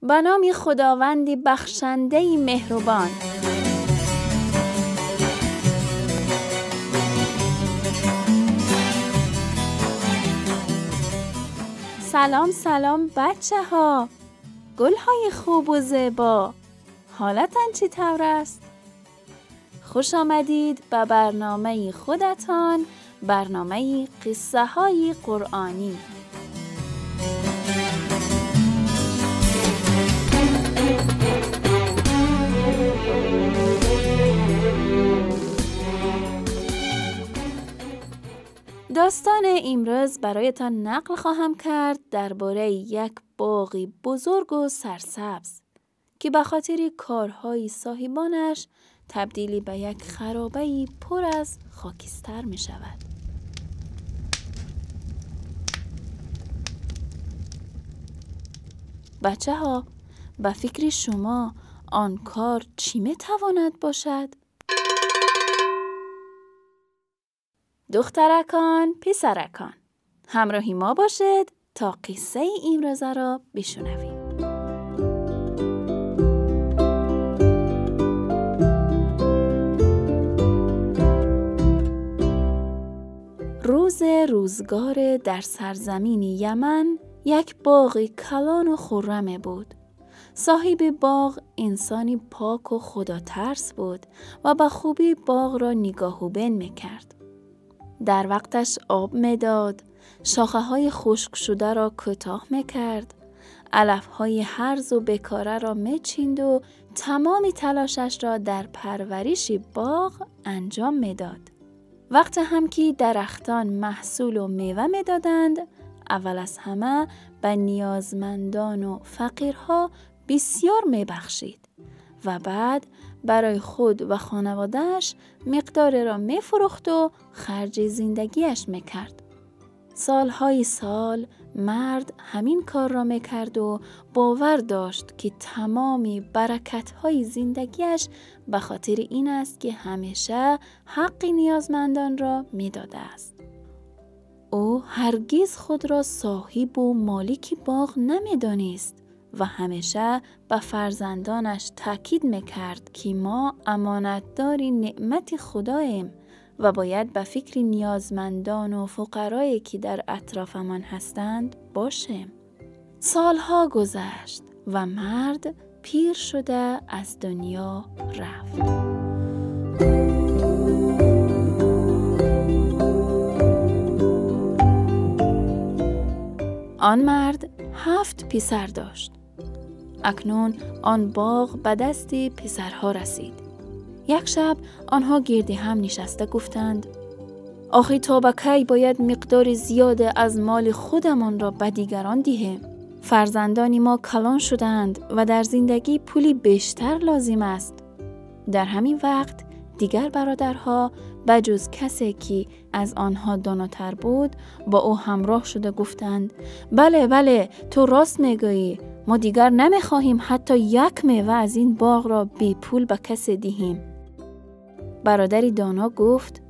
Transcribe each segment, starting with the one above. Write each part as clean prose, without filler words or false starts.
به نام خداوندی بخشنده‌ای مهربان. سلام سلام بچه ها، گل های خوب و زیبا، حالتان چی طور است؟ خوش آمدید به برنامه خودتان، برنامه قصه های قرآنی. داستان امروز برایتان نقل خواهم کرد درباره یک باغی بزرگ و سرسبز که به خاطر کارهای صاحبانش تبدیلی به یک خرابه‌ای پر از خاکستر می شود. بچه ها، به فکر شما آن کار چی می تواند باشد؟ دخترکان، پسرکان، همراهی ما باشید تا قصه امروز را بشنویم. روزگار در سرزمین یمن یک باغ کلان و خرم بود. صاحب باغ انسانی پاک و خداترس بود و به خوبی باغ را نگاه و بین می‌کرد. در وقتش آب می‌داد، شاخه‌های خشک شده را کوتاه می‌کرد، علف‌های هرز و بیکاره را می‌چیند و تمام تلاشش را در پرورش باغ انجام می‌داد. وقت هم که درختان محصول و میوه می‌دادند، اول از همه به نیازمندان و فقیرها بسیار می‌بخشید و بعد برای خود و خانواده‌اش مقدار را می‌فروخت و خرج زندگیش می‌کرد. سالهای سال مرد همین کار را می‌کرد و باور داشت که تمامی برکت‌های زندگیش به خاطر این است که همیشه حق نیازمندان را می‌داده است. او هرگز خود را صاحب و مالک باغ نمی‌دانست و همیشه به فرزندانش تاکید می‌کرد که ما امانتدار نعمت خداییم و باید به فکر نیازمندان و فقرایی که در اطرافمان هستند باشیم. سالها گذشت و مرد پیر شده از دنیا رفت. آن مرد 7 پسر داشت. اکنون آن باغ به دست پسرها رسید. یک شب آنها گرد هم نشسته گفتند: آخی تا به کی باید مقدار زیاد از مال خودمان را به دیگران دهیم؟ فرزندان ما کلان شدند و در زندگی پولی بیشتر لازم است. در همین وقت دیگر برادرها بجز کسی که از آنها داناتر بود با او همراه شده گفتند: بله تو راست میگویی، ما دیگر نمیخواهیم حتی یک میوه از این باغ را بی پول به کسی دهیم. برادری دانا گفت: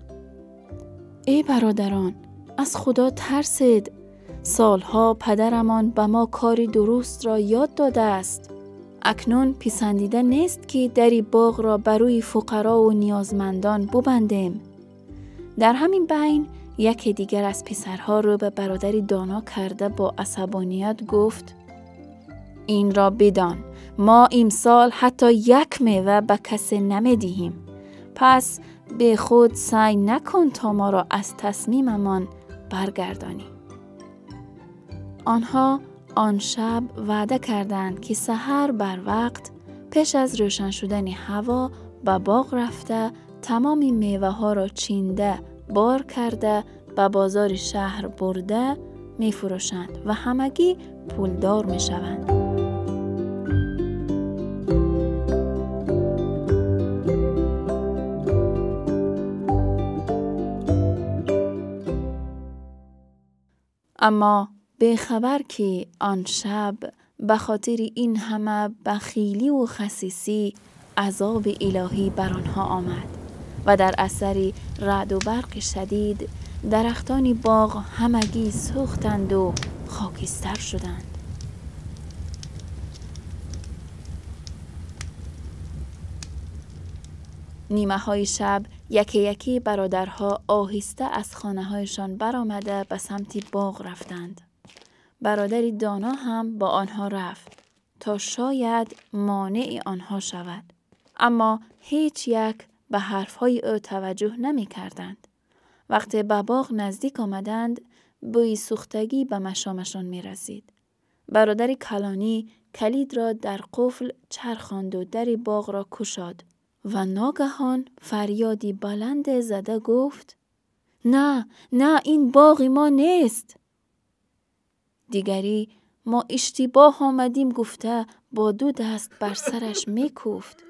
ای برادران، از خدا ترسید. سالها پدرمان به ما کاری درست را یاد داده است. اکنون پسندیده نیست که دری باغ را بروی فقرا و نیازمندان ببندیم. در همین بین یکی دیگر از پسرها رو به برادری دانا کرده با عصبانیت گفت: این را بدان، ما امسال حتی یک میوه به کسی نمیدهیم. پس به خود سعی نکن تا ما را از تصمیممان برگردانی. آنها آن شب وعده کردند که سحر بر وقت پیش از روشن شدن هوا به باغ رفته تمام میوه ها را چینده بار کرده به بازار شهر برده می فروشند و همگی پولدار می شوند. اما به خبر که آن شب به خاطر این همه بخیلی و خسیسی عذاب الهی بر آنها آمد و در اثر رعد و برق شدید درختان باغ همگی سوختند و خاکستر شدند. نیمه های شب یکی یکی برادرها آهسته از خانه هایشان برآمده به سمت باغ رفتند. برادری دانا هم با آنها رفت تا شاید مانع آنها شود. اما هیچ یک به حرفهای او توجه نمی کردند. وقتی به باغ نزدیک آمدند، بوی سوختگی به مشامشان می رسید. برادر کلانی کلید را در قفل چرخاند و در باغ را گشاد و ناگهان فریادی بلند زده گفت: نه این باغ ما نیست. دیگری ما اشتباه آمدیم گفته با 2 دست بر سرش میکوفت.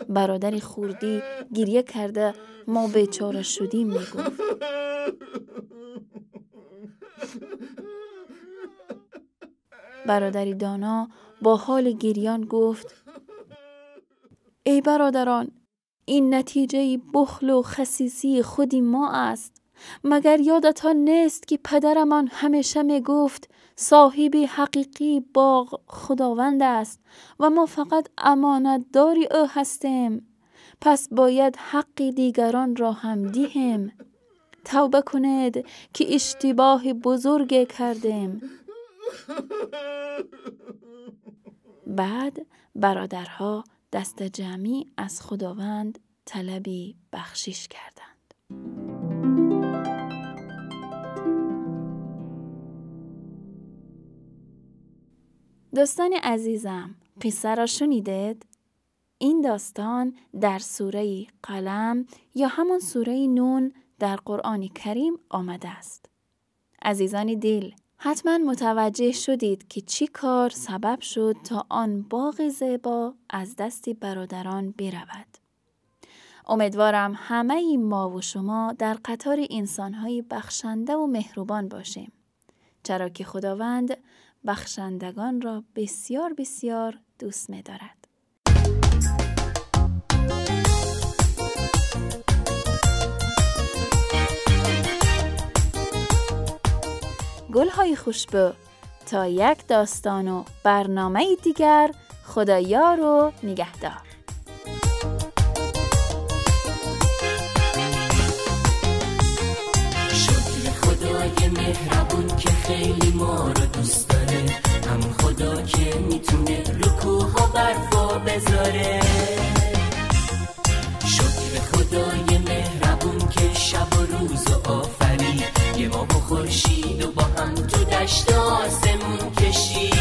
برادر خوردی گریه کرده ما بیچاره شدیم میگفت. برادری دانا با حال گریان گفت: ای برادران، این نتیجه بخل و خسیسی خودی ما است. مگر یادتان نیست که پدرمان همیشه می گفت صاحب حقیقی باغ خداوند است و ما فقط امانتداری او هستیم. پس باید حق دیگران را هم دهیم. توبه کنید که اشتباه بزرگی کردیم. بعد برادرها دست جمعی از خداوند طلبی بخشش کردند. دوستان عزیزم، قصه را شنیدید؟ این داستان در سوره قلم یا همان سوره نون در قرآن کریم آمده است. عزیزان دل، حتما متوجه شدید که چی کار سبب شد تا آن باغ زیبا از دست برادران برود. امیدوارم همه ما و شما در قطار انسان‌های بخشنده و مهربان باشیم، چرا که خداوند بخشندگان را بسیار بسیار دوست می‌دارد. گل‌های خوشبو، تا یک داستان و برنامه دیگر، خدایار و نگهدار. شکر خدای مهربون که خیلی ما رو دوست داره، همون خدا که میتونه رو کوها برفا بذاره. شکر خدای مهربون که شب و روز و آفرید، یه ماه و خورشید و با هم تو دشت آسمون کشید.